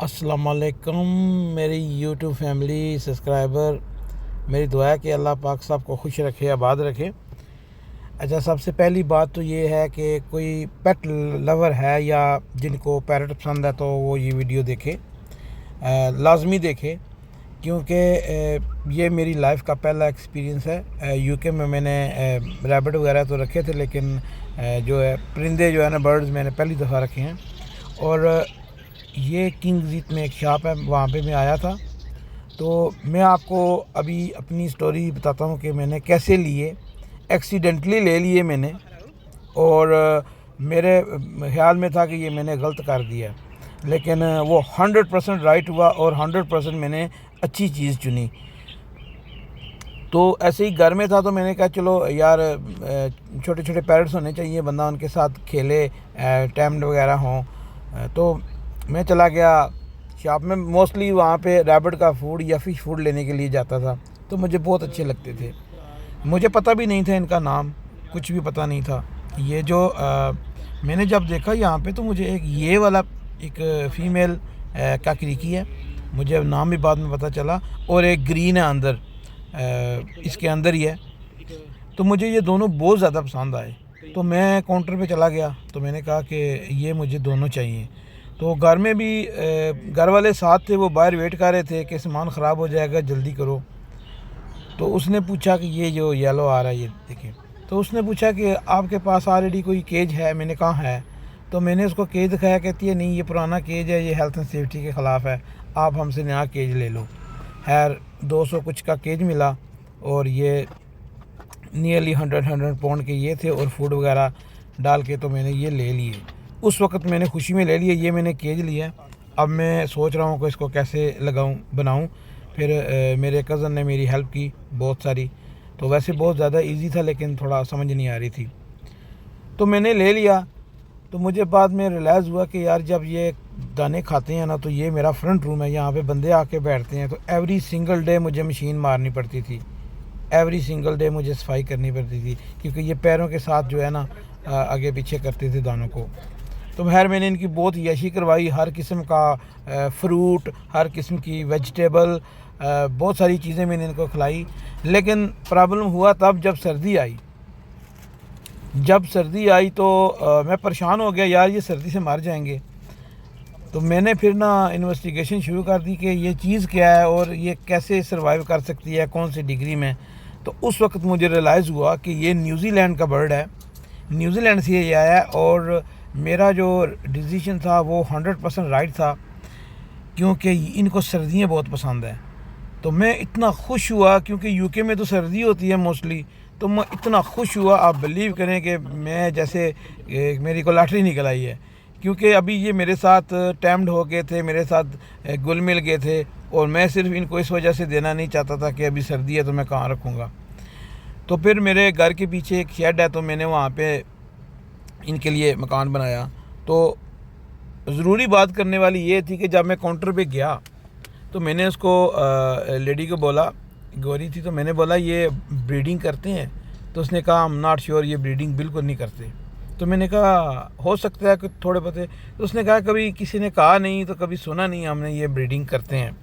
अस्सलाम वालेकुम मेरी यूट्यूब फैमिली सब्सक्राइबर। मेरी दुआ है कि अल्लाह पाक साहब को खुश रखे, आबाद रखे। अच्छा, सबसे पहली बात तो ये है कि कोई पेट लवर है या जिनको पैरट पसंद है तो वो ये वीडियो देखे, लाजमी देखे, क्योंकि ये मेरी लाइफ का पहला एक्सपीरियंस है। यूके में मैंने रैबिट वगैरह तो रखे थे, लेकिन जो है परिंदे जो है ना, बर्ड्स, मैंने पहली दफ़ा रखे हैं। और ये किंग जीत में एक शॉप है, वहाँ पे मैं आया था। तो मैं आपको अभी अपनी स्टोरी बताता हूँ कि मैंने कैसे लिए। एक्सीडेंटली ले लिए मैंने, और मेरे ख्याल में था कि ये मैंने गलत कर दिया, लेकिन वो 100% राइट हुआ और 100% मैंने अच्छी चीज़ चुनी। तो ऐसे ही घर में था तो मैंने कहा चलो यार, छोटे छोटे पैरट्स होने चाहिए, बंदा उनके साथ खेले, टैम्ड वगैरह हों। तो मैं चला गया शॉप में। मोस्टली वहाँ पे रैबिट का फूड या फ़िश फूड लेने के लिए जाता था, तो मुझे बहुत अच्छे लगते थे। मुझे पता भी नहीं था इनका नाम, कुछ भी पता नहीं था। ये जो मैंने जब देखा यहाँ पे, तो मुझे एक ये वाला एक फ़ीमेल काकरीकी है, मुझे नाम भी बाद में पता चला, और एक ग्रीन है अंदर, इसके अंदर ही है। तो मुझे ये दोनों बहुत ज़्यादा पसंद आए। तो मैं काउंटर पे चला गया, तो मैंने कहा कि ये मुझे दोनों चाहिए। तो घर में भी घर वाले साथ थे, वो बाहर वेट कर रहे थे कि सामान ख़राब हो जाएगा, जल्दी करो। तो उसने पूछा कि ये जो येलो आ रहा है, ये देखिए। तो उसने पूछा कि आपके पास ऑलरेडी कोई केज है? मैंने कहा है। तो मैंने उसको केज दिखाया, कहती है नहीं, ये पुराना केज है, ये हेल्थ एंड सेफ्टी के ख़िलाफ़ है, आप हमसे नया केज ले लो। खैर 200 कुछ का केज मिला, और ये नियरली 100 पाउंड के ये थे, और फूड वगैरह डाल के तो मैंने ये ले लिए। उस वक्त मैंने खुशी में ले लिए, ये मैंने केज लिया। अब मैं सोच रहा हूँ कि इसको कैसे लगाऊँ, बनाऊँ। फिर मेरे कज़न ने मेरी हेल्प की बहुत सारी। तो वैसे बहुत ज़्यादा इजी था, लेकिन थोड़ा समझ नहीं आ रही थी, तो मैंने ले लिया। तो मुझे बाद में रियलाइज़ हुआ कि यार, जब ये दाने खाते हैं ना, तो ये मेरा फ्रंट रूम है, यहाँ पे बंदे आके बैठते हैं। तो एवरी सिंगल डे मुझे मशीन मारनी पड़ती थी, एवरी सिंगल डे मुझे सफाई करनी पड़ती थी, क्योंकि ये पैरों के साथ जो है ना आगे पीछे करते थे दानों को। तो खैर मैंने इनकी बहुत यशी करवाई, हर किस्म का फ्रूट, हर किस्म की वेजिटेबल, बहुत सारी चीज़ें मैंने इनको खिलाई। लेकिन प्रॉब्लम हुआ तब जब सर्दी आई। जब सर्दी आई तो मैं परेशान हो गया, यार ये सर्दी से मर जाएंगे। तो मैंने फिर ना इन्वेस्टिगेशन शुरू कर दी कि ये चीज़ क्या है और ये कैसे सर्वाइव कर सकती है, कौन सी डिग्री में। तो उस वक्त मुझे रियलाइज़ हुआ कि ये न्यूजीलैंड का बर्ड है, न्यूजीलैंड से ये आया है। और मेरा जो डिसीजन था वो 100% राइट था, क्योंकि इनको सर्दियाँ बहुत पसंद है। तो मैं इतना खुश हुआ, क्योंकि यूके में तो सर्दी होती है मोस्टली। तो मैं इतना खुश हुआ, आप बिलीव करें कि मैं जैसे मेरी को लॉटरी निकल आई है। क्योंकि अभी ये मेरे साथ टैम्ड हो गए थे, मेरे साथ घुल मिल गए थे, और मैं सिर्फ इनको इस वजह से देना नहीं चाहता था कि अभी सर्दी है तो मैं कहाँ रखूँगा। तो फिर मेरे घर के पीछे एक शेड है, तो मैंने वहाँ पे इनके लिए मकान बनाया। तो ज़रूरी बात करने वाली ये थी कि जब मैं काउंटर पे गया, तो मैंने उसको लेडी को बोला, गोरी थी, तो मैंने बोला ये ब्रीडिंग करते हैं? तो उसने कहा आई एम नॉट श्योर, ये ब्रीडिंग बिल्कुल नहीं करते। तो मैंने कहा हो सकता है कि थोड़े पते। तो उसने कहा कभी किसी ने कहा नहीं, तो कभी सुना नहीं हमने ये ब्रीडिंग करते हैं।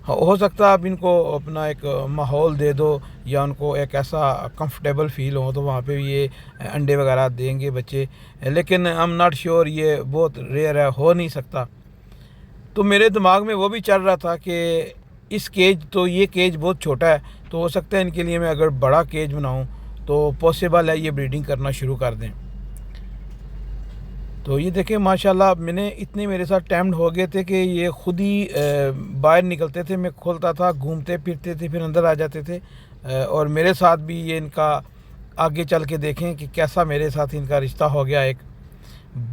हो सकता है आप इनको अपना एक माहौल दे दो, या उनको एक ऐसा कंफर्टेबल फील हो, तो वहाँ पे ये अंडे वगैरह देंगे बच्चे, लेकिन आई एम नॉट श्योर, ये बहुत रेयर है, हो नहीं सकता। तो मेरे दिमाग में वो भी चल रहा था कि इस केज, तो ये केज बहुत छोटा है, तो हो सकता है इनके लिए मैं अगर बड़ा केज बनाऊं तो पॉसिबल है ये ब्रीडिंग करना शुरू कर दें। तो ये देखें माशाल्लाह, मैंने इतने मेरे साथ टैम्ड हो गए थे कि ये खुद ही बाहर निकलते थे, मैं खोलता था, घूमते फिरते थे, फिर अंदर आ जाते थे। और मेरे साथ भी ये इनका, आगे चल के देखें कि कैसा मेरे साथ इनका रिश्ता हो गया। एक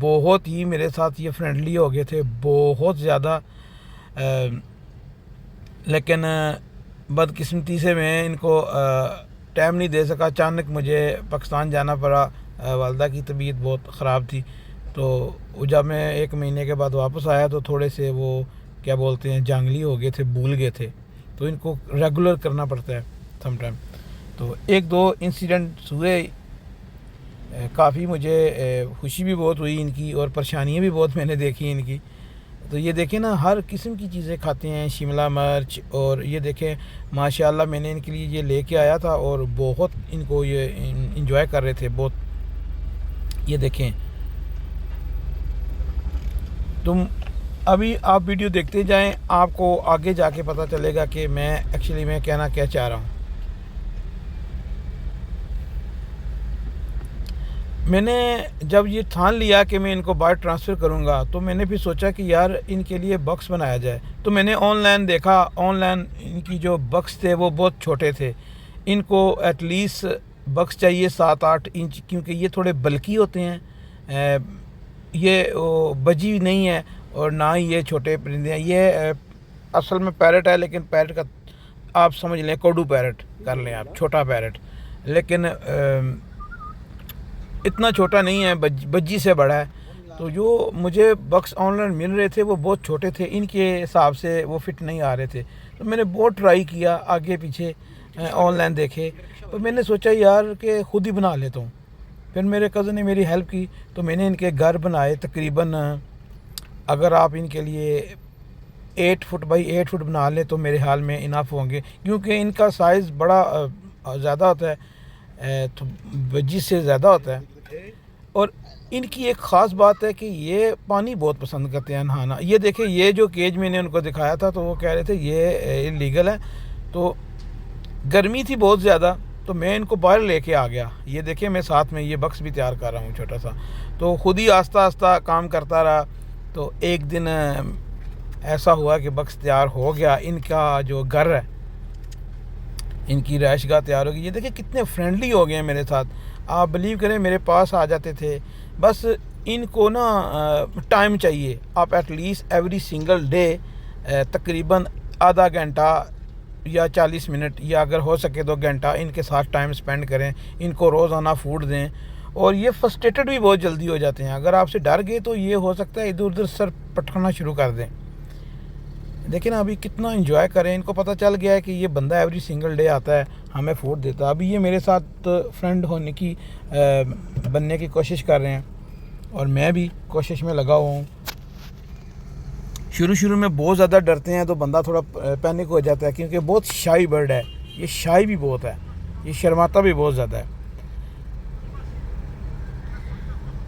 बहुत ही मेरे साथ ये फ्रेंडली हो गए थे, बहुत ज़्यादा। लेकिन बदकिस्मती से मैं इनको टाइम नहीं दे सका। अचानक मुझे पाकिस्तान जाना पड़ा, वालदा की तबीयत बहुत ख़राब थी। तो जब मैं 1 महीने के बाद वापस आया, तो थोड़े से वो क्या बोलते हैं, जांगली हो गए थे, भूल गए थे। तो इनको रेगुलर करना पड़ता है समटाइम। तो 1-2 इंसिडेंट्स हुए, काफ़ी मुझे खुशी भी बहुत हुई इनकी, और परेशानियाँ भी बहुत मैंने देखी इनकी। तो ये देखें ना, हर किस्म की चीज़ें खाते हैं, शिमला मिर्च। और ये देखें माशाल्लाह मैंने इनके लिए ये लेके आया था और बहुत इनको ये इंजॉय कर रहे थे बहुत। ये देखें, तुम अभी आप वीडियो देखते जाएं, आपको आगे जाके पता चलेगा कि मैं एक्चुअली मैं कहना क्या चाह रहा हूँ। मैंने जब ये ठान लिया कि मैं इनको बाहर ट्रांसफ़र करूँगा, तो मैंने फिर सोचा कि यार इनके लिए बक्स बनाया जाए। तो मैंने ऑनलाइन देखा, ऑनलाइन इनकी जो बक्स थे वो बहुत छोटे थे। इनको एटलीस्ट बक्स चाहिए 7-8 इंच, क्योंकि ये थोड़े बल्की होते हैं। ये बजी नहीं है और ना ही ये छोटे परिंदे हैं। ये असल में पैरट है, लेकिन पैरट का आप समझ लें कोडू पैरट कर लें आप, छोटा पैरट। लेकिन इतना छोटा नहीं है, बज्जी से बड़ा है। तो जो मुझे बक्स ऑनलाइन मिल रहे थे वो बहुत छोटे थे, इनके हिसाब से वो फिट नहीं आ रहे थे। तो मैंने बहुत ट्राई किया, आगे पीछे ऑनलाइन देखे, तो मैंने सोचा यार कि ख़ुद ही बना लेता हूँ। फिर मेरे कज़न ने मेरी हेल्प की, तो मैंने इनके घर बनाए। तकरीबन अगर आप इनके लिए 8 फुट बाई 8 फुट बना लें तो मेरे हाल में इनफ होंगे, क्योंकि इनका साइज़ बड़ा ज़्यादा होता है, तो बज्जी से ज़्यादा होता है। और इनकी एक ख़ास बात है कि ये पानी बहुत पसंद करते हैं नहाना। ये देखें, ये जो केज मैंने उनको दिखाया था तो वो कह रहे थे ये इलीगल है। तो गर्मी थी बहुत ज़्यादा, तो मैं इनको बाहर लेके आ गया। ये देखें, मैं साथ में ये बक्स भी तैयार कर रहा हूँ छोटा सा। तो ख़ुद ही आस्ता आस्ता काम करता रहा। तो एक दिन ऐसा हुआ कि बक्स तैयार हो गया, इनका जो घर है, इनकी रहायशगाह तैयार होगी। ये देखिए कितने फ्रेंडली हो गए हैं मेरे साथ। आप बिलीव करें, मेरे पास आ जाते थे। बस इनको ना टाइम चाहिए। आप एटलीस्ट एवरी सिंगल डे तकरीबन आधा घंटा या 40 मिनट या अगर हो सके 2 घंटा इनके साथ टाइम स्पेंड करें। इनको रोज़ाना फूड दें। और ये फ्रस्ट्रेटेड भी बहुत जल्दी हो जाते हैं। अगर आपसे डर गए तो ये हो सकता है इधर उधर सर पटकना शुरू कर दें। देखिए ना, अभी कितना एंजॉय करें। इनको पता चल गया है कि ये बंदा एवरी सिंगल डे आता है, हमें फूड देता है। अभी ये मेरे साथ फ्रेंड होने की बनने की कोशिश कर रहे हैं और मैं भी कोशिश में लगा हुआ हूँ। शुरू में बहुत ज़्यादा डरते हैं तो बंदा थोड़ा पैनिक हो जाता है, क्योंकि बहुत शाई बर्ड है। ये शाई भी बहुत है, ये शर्माता भी बहुत ज़्यादा है।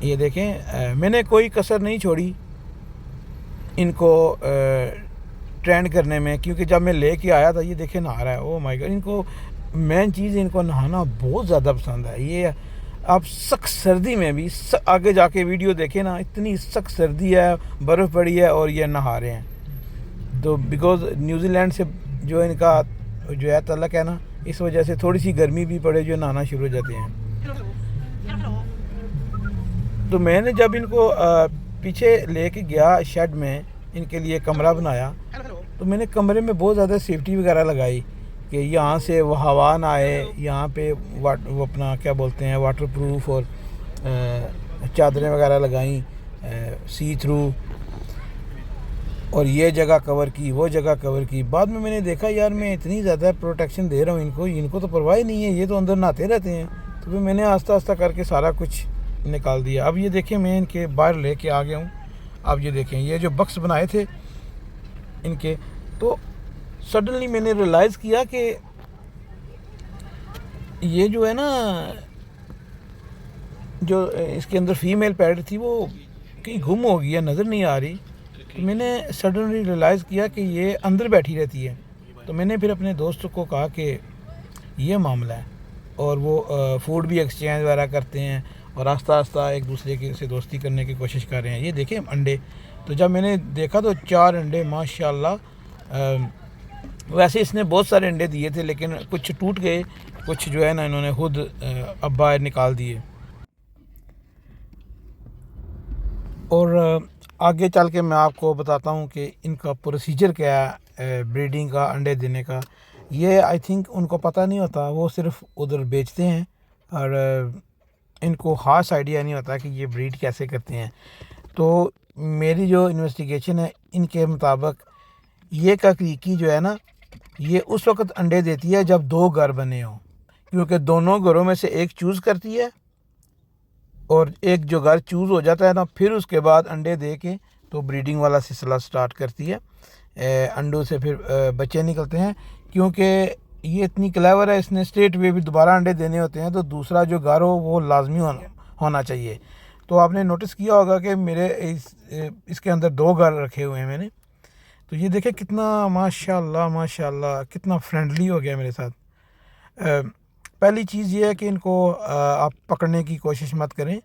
ये देखें, मैंने कोई कसर नहीं छोड़ी इनको ट्रेंड करने में, क्योंकि जब मैं लेके आया था, ये देखे नहा रहा है। ओह माय गॉड, इनको मेन चीज़, इनको नहाना बहुत ज़्यादा पसंद है। ये आप सख्त सर्दी में भी आगे जाके वीडियो देखें ना, इतनी सख्त सर्दी है, बर्फ़ पड़ी है और ये नहा रहे हैं। तो बिकॉज़ न्यूजीलैंड से जो इनका जो है तल्लक है ना, इस वजह से थोड़ी सी गर्मी भी पड़े जो नहाना शुरू हो जाते हैं। तो मैंने जब इनको पीछे लेके गया शेड में, इनके लिए कमरा बनाया, तो मैंने कमरे में बहुत ज़्यादा सेफ्टी वगैरह लगाई कि यहाँ से वो हवा ना आए। यहाँ पे वो अपना क्या बोलते हैं वाटर प्रूफ और चादरें वगैरह लगाई सी थ्रू। और ये जगह कवर की, वो जगह कवर की। बाद में मैंने देखा यार मैं इतनी ज़्यादा प्रोटेक्शन दे रहा हूँ इनको तो परवाह ही नहीं है, ये तो अंदर नहाते रहते हैं। तो फिर मैंने आस्ता आस्ता करके सारा कुछ निकाल दिया। अब ये देखें, मैं इनके बाहर लेके आ गया हूँ। अब ये देखें, ये जो बक्स बनाए थे इनके, तो सडनली मैंने रियलाइज़ किया कि ये जो है ना, जो इसके अंदर फीमेल पैरट थी वो कहीं गुम हो गई है, नज़र नहीं आ रही। तो मैंने सडनली रियलाइज़ किया कि ये अंदर बैठी रहती है। तो मैंने फिर अपने दोस्तों को कहा कि ये मामला है, और वो फूड भी एक्सचेंज वगैरह करते हैं और आस्ता आस्ता एक दूसरे के से दोस्ती करने की कोशिश कर रहे हैं। ये देखें अंडे, तो जब मैंने देखा तो 4 अंडे माशाल्लाह। वैसे इसने बहुत सारे अंडे दिए थे, लेकिन कुछ टूट गए, कुछ जो है ना इन्होंने खुद अब बाहर निकाल दिए। और आगे चल के मैं आपको बताता हूँ कि इनका प्रोसीजर क्या है ब्रीडिंग का, अंडे देने का। ये आई थिंक उनको पता नहीं होता, वो सिर्फ उधर बेचते हैं और इनको ख़ास आइडिया नहीं होता कि ये ब्रीड कैसे करते हैं। तो मेरी जो इन्वेस्टिगेशन है, इनके मुताबिक ये ककरीकी जो है ना, ये उस वक्त अंडे देती है जब 2 घर बने हों, क्योंकि दोनों घरों में से एक चूज़ करती है और एक जो घर चूज़ हो जाता है ना, फिर उसके बाद अंडे दे के तो ब्रीडिंग वाला सिलसिला स्टार्ट करती है। अंडों से फिर बच्चे निकलते हैं, क्योंकि ये इतनी क्लेवर है, इसने स्ट्रेट वे भी दोबारा अंडे देने होते हैं, तो दूसरा जो घर हो वो लाजमी होना चाहिए। तो आपने नोटिस किया होगा कि मेरे इसके अंदर 2 घर रखे हुए हैं मैंने। तो ये देखें कितना माशाल्लाह माशाल्लाह कितना फ्रेंडली हो गया मेरे साथ। पहली चीज़ ये है कि इनको आप पकड़ने की कोशिश मत करें।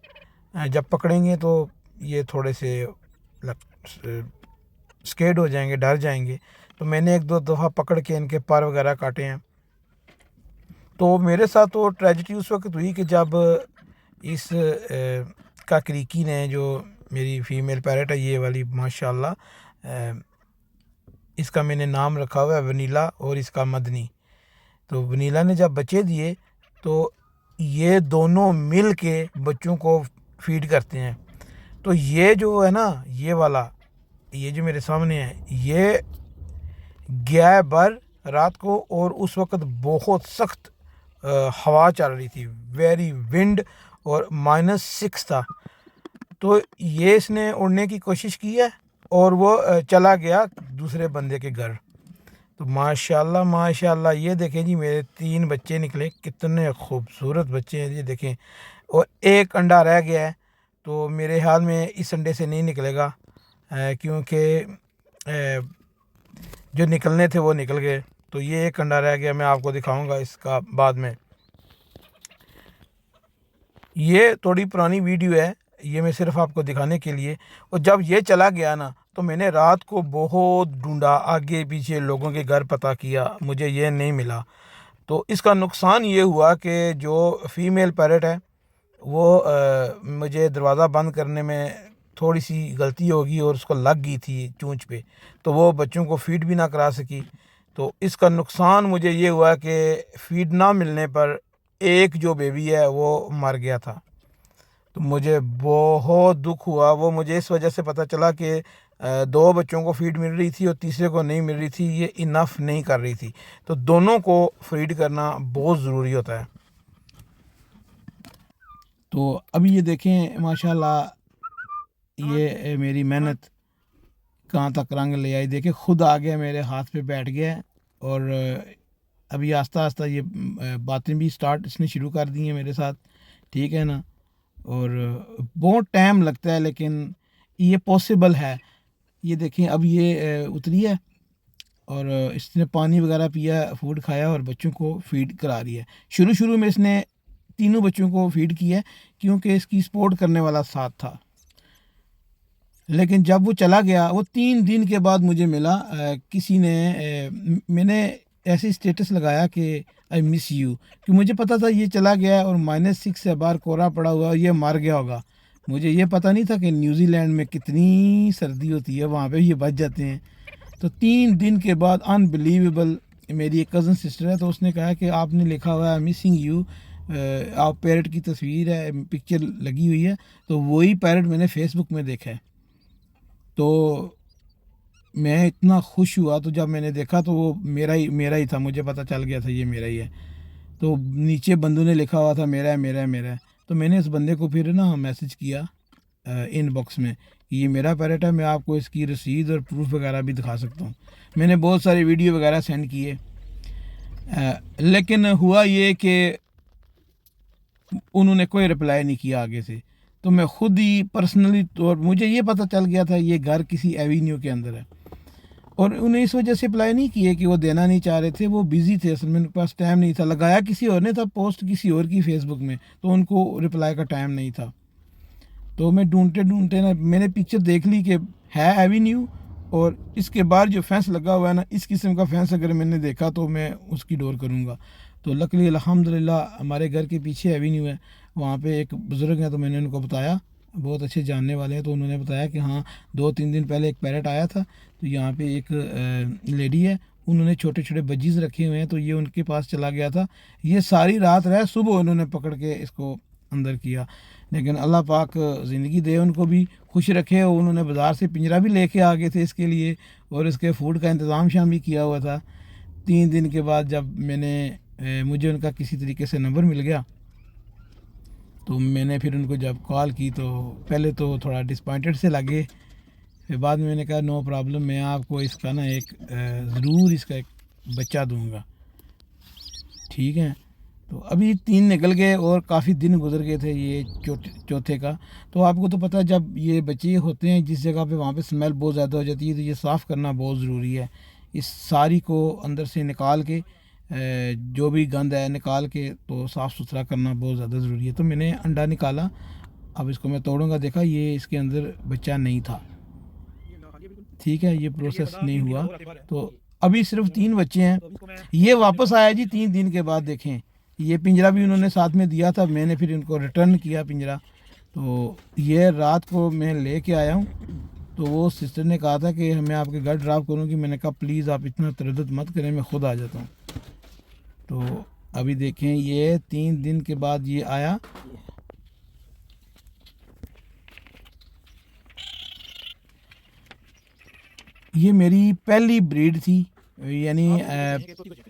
जब पकड़ेंगे तो ये थोड़े से स्केर्ड हो जाएंगे, डर जाएंगे। तो मैंने 1-2 दफ़ा पकड़ के इनके पर वगैरह काटे हैं। तो मेरे साथ तो ट्रेजिडी उस वक्त हुई कि जब इस काकरीकी ने, जो मेरी फ़ीमेल पैरेट है ये वाली माशाल्लाह, इसका मैंने नाम रखा हुआ है वनीला और इसका मदनी। तो वनीला ने जब बच्चे दिए तो ये दोनों मिल के बच्चों को फीड करते हैं। तो ये जो है ना, ये वाला, ये जो मेरे सामने है, ये गया बर रात को, और उस वक्त बहुत सख्त हवा चल रही थी, वेरी विंड, और -6 था। तो ये इसने उड़ने की कोशिश की है और वो चला गया दूसरे बंदे के घर। तो माशाल्लाह माशाल्लाह ये देखें जी, मेरे 3 बच्चे निकले, कितने खूबसूरत बच्चे हैं ये देखें। और एक अंडा रह गया है, तो मेरे ख्याल में इस अंडे से नहीं निकलेगा, क्योंकि जो निकलने थे वो निकल गए। तो ये एक अंडा रह गया, मैं आपको दिखाऊंगा इसका बाद में। ये थोड़ी पुरानी वीडियो है, ये मैं सिर्फ आपको दिखाने के लिए। और जब ये चला गया ना, तो मैंने रात को बहुत ढूंढा, आगे पीछे लोगों के घर पता किया, मुझे ये नहीं मिला। तो इसका नुकसान ये हुआ कि जो फ़ीमेल पैरेट है वो मुझे दरवाज़ा बंद करने में थोड़ी सी गलती होगी और उसको लग गई थी चूंच पे, तो वो बच्चों को फ़ीड भी ना करा सकी। तो इसका नुकसान मुझे ये हुआ कि फ़ीड ना मिलने पर एक जो बेबी है वो मर गया था। तो मुझे बहुत दुख हुआ। वो मुझे इस वजह से पता चला कि 2 बच्चों को फ़ीड मिल रही थी और तीसरे को नहीं मिल रही थी, ये इनफ नहीं कर रही थी। तो दोनों को फ़ीड करना बहुत ज़रूरी होता है। तो अभी ये देखें माशाल्लाह, ये मेरी मेहनत कहाँ तक रंग ले आई। देखें खुद आ गया, मेरे हाथ पे बैठ गया है। और अभी आस्ता आस्ता ये बातें भी स्टार्ट इसने शुरू कर दी हैं मेरे साथ, ठीक है ना। और बहुत टाइम लगता है, लेकिन ये पॉसिबल है। ये देखें अब ये उतरी है और इसने पानी वगैरह पिया, फूड खाया और बच्चों को फ़ीड करा रही है। शुरू में इसने तीनों बच्चों को फ़ीड किया है, क्योंकि इसकी सपोर्ट करने वाला साथ था। लेकिन जब वो चला गया, वो 3 दिन के बाद मुझे मिला, किसी ने मैंने ऐसे स्टेटस लगाया कि आई मिस यू, कि मुझे पता था ये चला गया है और -6 से बाहर कोहरा पड़ा हुआ और ये मर गया होगा। मुझे ये पता नहीं था कि न्यूजीलैंड में कितनी सर्दी होती है, वहाँ पे ये बच जाते हैं। तो 3 दिन के बाद अनबिलीवेबल, मेरी एक कज़न सिस्टर है, तो उसने कहा कि आपने लिखा हुआ है मिसिंग यू, आप पैरट की तस्वीर है, पिक्चर लगी हुई है। तो वही पैरट मैंने फेसबुक में देखा है। तो मैं इतना खुश हुआ, तो जब मैंने देखा तो वो मेरा ही था, मुझे पता चल गया था ये मेरा ही है। तो नीचे बंदों ने लिखा हुआ था मेरा है मेरा है मेरा है। तो मैंने उस बंदे को फिर ना मैसेज किया इनबॉक्स में कि ये मेरा पैरेट है, मैं आपको इसकी रसीद और प्रूफ वगैरह भी दिखा सकता हूँ। मैंने बहुत सारी वीडियो वगैरह सेंड किए, लेकिन हुआ ये कि उन्होंने कोई रिप्लाई नहीं किया आगे से। तो मैं खुद ही पर्सनली, तो मुझे ये पता चल गया था ये घर किसी एवेन्यू के अंदर है, और उन्हें इस वजह से अप्लाई नहीं किए कि वो देना नहीं चाह रहे थे, वो बिज़ी थे, असल में उनके पास टाइम नहीं था। लगाया किसी और ने था, पोस्ट किसी और की फेसबुक में, तो उनको रिप्लाई का टाइम नहीं था। तो मैं ढूंढते ना मैंने पिक्चर देख ली कि है एवेन्यू, और इसके बाहर जो फेंस लगा हुआ है ना, इस किस्म का फेंस अगर मैंने देखा तो मैं उसकी डोर करूँगा। तो लकीली अल्हम्दुलिल्लाह हमारे घर के पीछे एवेन्यू है, वहाँ पे एक बुज़ुर्ग हैं, तो मैंने उनको बताया, बहुत अच्छे जानने वाले हैं, तो उन्होंने बताया कि हाँ 2-3 दिन पहले एक पैरेट आया था, तो यहाँ पे एक लेडी है, उन्होंने छोटे छोटे बजीज़ रखे हुए हैं, तो ये उनके पास चला गया था। ये सारी रात रहे, सुबह उन्होंने पकड़ के इसको अंदर किया। लेकिन अल्लाह पाक ज़िंदगी दे, उनको भी खुश रखे। उन्होंने बाज़ार से पिंजरा भी लेके आ गए थे इसके लिए, और इसके फूड का इंतज़ाम शाम भी किया हुआ था। 3 दिन के बाद जब मुझे उनका किसी तरीके से नंबर मिल गया, तो मैंने फिर उनको जब कॉल की, तो पहले तो थोड़ा डिसपॉइंटेड से लगे, फिर बाद में मैंने कहा नो प्रॉब्लम, मैं आपको इसका ना एक ज़रूर इसका एक बच्चा दूंगा, ठीक है। तो अभी 3 निकल गए और काफ़ी दिन गुजर गए थे ये चौथे का। तो आपको तो पता है जब ये बच्चे होते हैं जिस जगह पे वहाँ पे स्मेल बहुत ज़्यादा हो जाती है, तो ये साफ़ करना बहुत ज़रूरी है। इस सारी को अंदर से निकाल के जो भी गंद है निकाल के तो साफ़ सुथरा करना बहुत ज़्यादा ज़रूरी है। तो मैंने अंडा निकाला, अब इसको मैं तोड़ूंगा, देखा ये इसके अंदर बच्चा नहीं था, ठीक है, ये प्रोसेस नहीं हुआ। तो अभी सिर्फ 3 बच्चे हैं। ये वापस आया जी 3 दिन के बाद, देखें ये पिंजरा भी उन्होंने साथ में दिया था, मैंने फिर इनको रिटर्न किया पिंजरा। तो ये रात को मैं लेके आया हूँ, तो वो सिस्टर ने कहा था कि मैं आपके घर ड्रॉप करूँगी, मैंने कहा प्लीज़ आप इतना तरद्दुद मत करें, मैं ख़ुद आ जाता हूँ। तो अभी देखें ये 3 दिन के बाद ये आया। ये मेरी पहली ब्रीड थी, यानी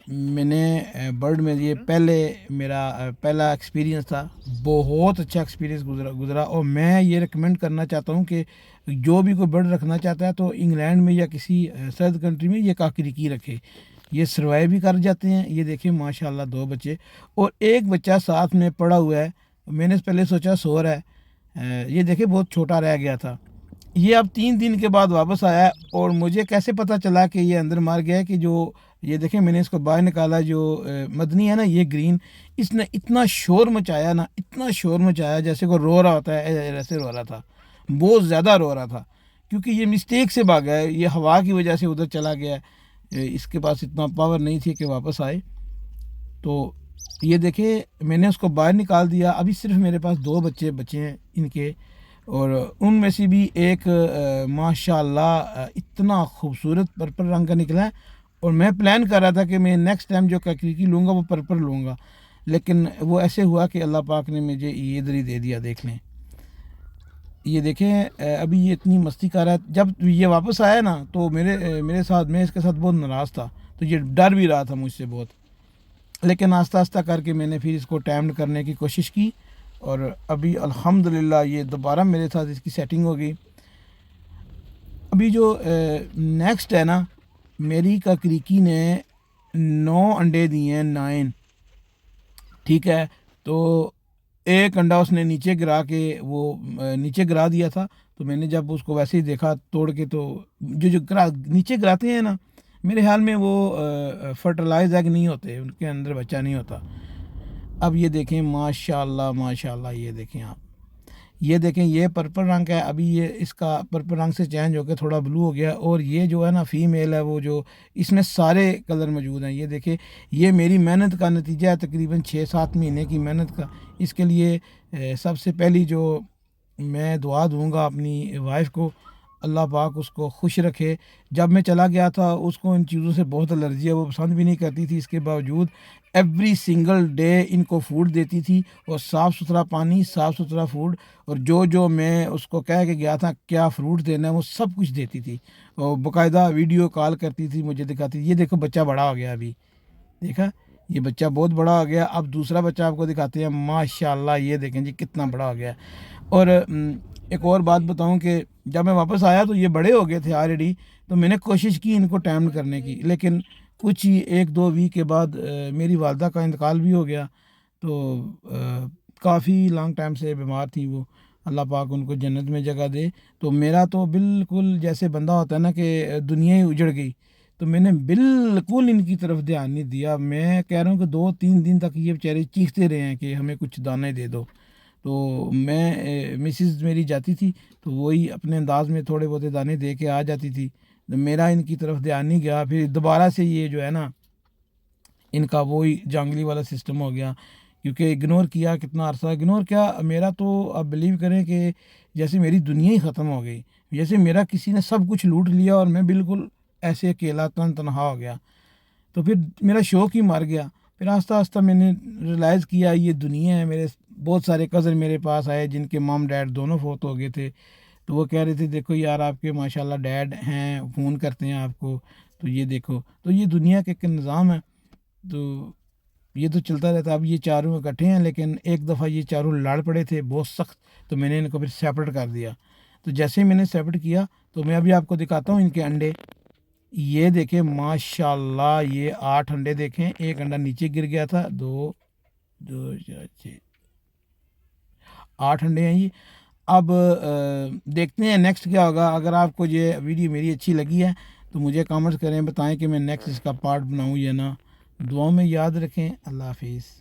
मैंने बर्ड में ये पहले मेरा पहला एक्सपीरियंस था। बहुत अच्छा एक्सपीरियंस गुज़रा और मैं ये रिकमेंड करना चाहता हूँ कि जो भी कोई बर्ड रखना चाहता है तो इंग्लैंड में या किसी सर्द कंट्री में ये काकरिकी रखे, ये सर्वाइव भी कर जाते हैं। ये देखिए माशाल्लाह 2 बच्चे और एक बच्चा साथ में पड़ा हुआ है। मैंने पहले सोचा सोर है, ये देखिए बहुत छोटा रह गया था। ये अब 3 दिन के बाद वापस आया और मुझे कैसे पता चला कि ये अंदर मार गया है कि जो ये देखें मैंने इसको बाहर निकाला, जो मदनी है ना ये ग्रीन, इसने इतना शोर मचाया ना, इतना शोर मचाया जैसे को रो रहा होता है, ऐसे रो रहा था, बहुत ज़्यादा रो रहा था, क्योंकि ये मिस्टेक से भागा है, ये हवा की वजह से उधर चला गया है, इसके पास इतना पावर नहीं थी कि वापस आए। तो ये देखे मैंने उसको बाहर निकाल दिया। अभी सिर्फ मेरे पास 2 बच्चे बचे हैं इनके, और उनमें से भी एक माशाल्लाह इतना खूबसूरत पर्पल रंग का निकला है। और मैं प्लान कर रहा था कि मैं नेक्स्ट टाइम जो काकरिकी लूँगा वो पर्पल लूँगा, लेकिन वो ऐसे हुआ कि अल्लाह पाक ने मुझे ये इधर ही दे दिया। देख लें ये देखें अभी ये इतनी मस्ती कर रहा है। जब ये वापस आया ना तो मेरे साथ, मैं इसके साथ बहुत नाराज़ था, तो ये डर भी रहा था मुझसे बहुत, लेकिन आस्ता आस्ता करके मैंने फिर इसको टाइम करने की कोशिश की और अभी अल्हम्दुलिल्लाह ये दोबारा मेरे साथ इसकी सेटिंग हो गई। अभी जो नेक्स्ट है ना, मेरी काकरिकी ने 9 अंडे दिए हैं, 9, ठीक है। तो एक अंडा उसने नीचे गिरा के वो नीचे गिरा दिया था। तो मैंने जब उसको वैसे ही देखा तोड़ के, तो जो नीचे गिराते हैं ना, मेरे ख्याल में वो फर्टिलाइज एग नहीं होते, उनके अंदर बच्चा नहीं होता। अब ये देखें माशाल्लाह माशाल्लाह, ये देखें आप, ये देखें ये पर्पल रंग का है, अभी ये इसका पर्पल रंग से चेंज होकर थोड़ा ब्लू हो गया। और ये जो है ना फ़ीमेल है, वो जो इसमें सारे कलर मौजूद हैं। ये देखें ये मेरी मेहनत का नतीजा है, तकरीबन 6-7 महीने की मेहनत का। इसके लिए सबसे पहली जो मैं दुआ दूंगा अपनी वाइफ को, अल्लाह पाक उसको खुश रखे। जब मैं चला गया था उसको इन चीज़ों से बहुत एलर्जी है, वो पसंद भी नहीं करती थी, इसके बावजूद एवरी सिंगल डे इनको फूड देती थी और साफ़ सुथरा पानी, साफ़ सुथरा फूड, और जो मैं उसको कह के गया था क्या फ़्रूट देना है वो सब कुछ देती थी। और बाकायदा वीडियो कॉल करती थी, मुझे दिखाती थी। ये देखो बच्चा बड़ा हो गया, अभी देखा ये बच्चा बहुत बड़ा हो गया। अब दूसरा बच्चा आपको दिखाते हैं, माशाल्लाह ये देखें जी कितना बड़ा हो गया। और एक और बात बताऊं कि जब मैं वापस आया तो ये बड़े हो गए थे ऑलरेडी। तो मैंने कोशिश की इनको टाइम करने की, लेकिन कुछ ही 1-2 वीक के बाद मेरी वालदा का इंतकाल भी हो गया। तो काफ़ी लॉन्ग टाइम से बीमार थी वो, अल्लाह पाक उनको जन्नत में जगह दे। तो मेरा तो बिल्कुल जैसे बंदा होता है ना कि दुनिया ही उजड़ गई, तो मैंने बिल्कुल इनकी तरफ ध्यान नहीं दिया। मैं कह रहा हूँ कि 2-3 दिन तक ये बेचारे चीखते रहे हैं कि हमें कुछ दाने दे दो। तो मैं मिसिज़ मेरी जाती थी तो वही अपने अंदाज में थोड़े बहुत दाने दे के आ जाती थी, तो मेरा इनकी तरफ ध्यान नहीं गया। फिर दोबारा से ये जो है ना इनका वही जांगली वाला सिस्टम हो गया, क्योंकि इग्नोर किया, कितना अरसा इग्नोर किया। मेरा तो आप बिलीव करें कि जैसे मेरी दुनिया ही ख़त्म हो गई, जैसे मेरा किसी ने सब कुछ लूट लिया और मैं बिल्कुल ऐसे अकेला तनहा हो गया। तो फिर मेरा शौक़ ही मर गया। फिर आस्ता आस्ता मैंने रियलाइज़ किया ये दुनिया है। मेरे बहुत सारे कज़न मेरे पास आए जिनके मॉम डैड दोनों फोत हो गए थे, तो वो कह रहे थे देखो यार आपके माशाल्लाह डैड हैं, फ़ोन करते हैं आपको, तो ये देखो। तो ये दुनिया का एक निज़ाम है, तो ये तो चलता रहता है। अब ये चारों इकट्ठे हैं, लेकिन एक दफ़ा ये चारों लड़ पड़े थे बहुत सख्त, तो मैंने इनको फिर सेपरेट कर दिया। तो जैसे ही मैंने सेपरेट किया तो मैं अभी आपको दिखाता हूँ इनके अंडे। ये देखें माशाल्लाह, ये 8 अंडे देखें, एक अंडा नीचे गिर गया था। 2 2 4 6 8 अंडे हैं ये। अब देखते हैं नेक्स्ट क्या होगा। अगर आपको ये वीडियो मेरी अच्छी लगी है तो मुझे कमेंट्स करें, बताएं कि मैं नेक्स्ट इसका पार्ट बनाऊं या ना। दुआओं में याद रखें। अल्लाह हाफिज़।